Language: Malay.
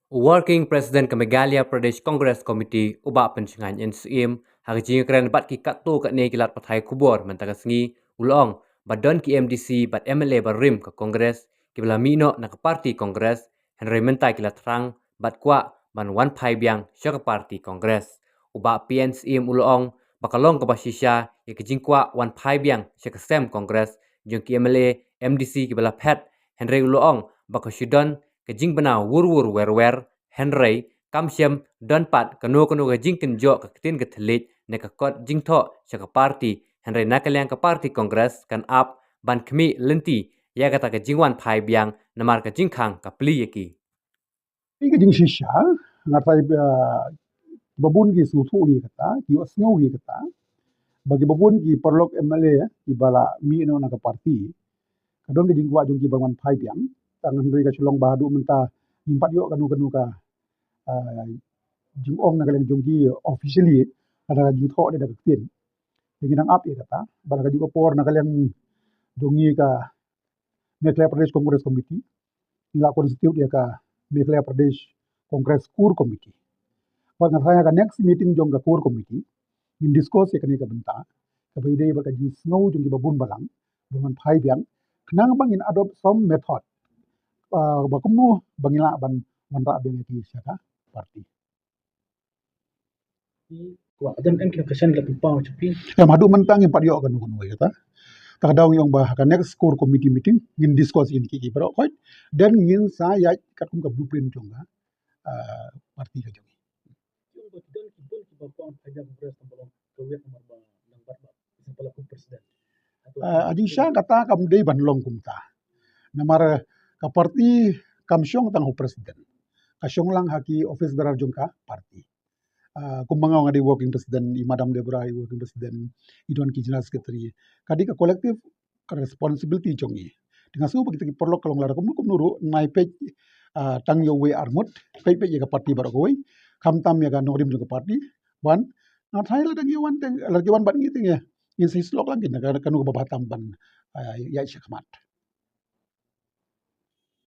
Working President ke Meghalaya Pradesh Congress Committee ubah pencengan NCM hari jing keren bat ki katto kat ne kilat pathai kubor mentaka sengi ulong badon ki MDC bat MLA barim ke Congress ki bela mino na ke parti Congress Henry mentai kilat terang bat kwa ban wan pai biang syaka parti Congress ubah PNCM ulong bakalong ke basisya ya ke jingkwa wan pai biang syaka sem Congress jong ki MLA MDC ki bela pet Henry ulong bakashudon ke jing bena wur wer Henry kamsiam don pat kanu ke jing kenjo ke tin ke telit ne ke kot jing tho syaka parti Henry nakaliang ke parti Congress kan up ban kemi lenti ya kata ke jingwan pai biang namar ke jingkang ke pli yaki Ika jing shisha ngatai babun ki susu hi kata ki osngo hi kata bagi babun ki perlok MLA ki bala mi no na ka parti kadon ki jing kwa jung ki bangan pai biang tangan rei ka chlong bahadu menta impat yo kanu ka jing ong na kaleng jung ki officially ada ka jing tho de da tin jing nang ap hi kata bala ka jung por na kaleng dongi ka Meghalaya Pradesh Congress Committee ila constitute ya ka Meghalaya Pradesh Congress Core Committee. Pada saya ka next meeting jong ka core committee in discuss ya kani ka benta ka ide ba ka jing snow jong ki babun balang dengan phai biang kenang bang in adopt some method ba kumnu bangila ban wanda ben ki saka party wa dan kan kesan la pau cepi ya madu mentang yang padio kan kunu kata tak daw yung ba ka next core committee meeting in discuss in ki bro koy dan ngin sa ya katum ka blueprint jong ka party ka jong yung dan ki bon ki pau pajak beras tambalong kawet nomor ba lambat ba isang pala presiden Ading siya kata kam day banlong kumta. Namar ka parti kam syong tang ho presiden. Ka syong lang haki office berar jong ka parti. Kumbangaw nga di working president, i Madam Deborah, i working president, i Don ki general secretary. Kadi ka collective responsibility jong i. Dengan suhu kita ki perlo kalong lara kumnu nuru naipej tang yo we armut, pej ya ka parti barak kowe, kam tam ya ka norim jong ka parti, wan na thai la dang yawan teng lagi wan bat ngiting ya. Yin sislok lang gina kanu ka babatam ban ya syakmat.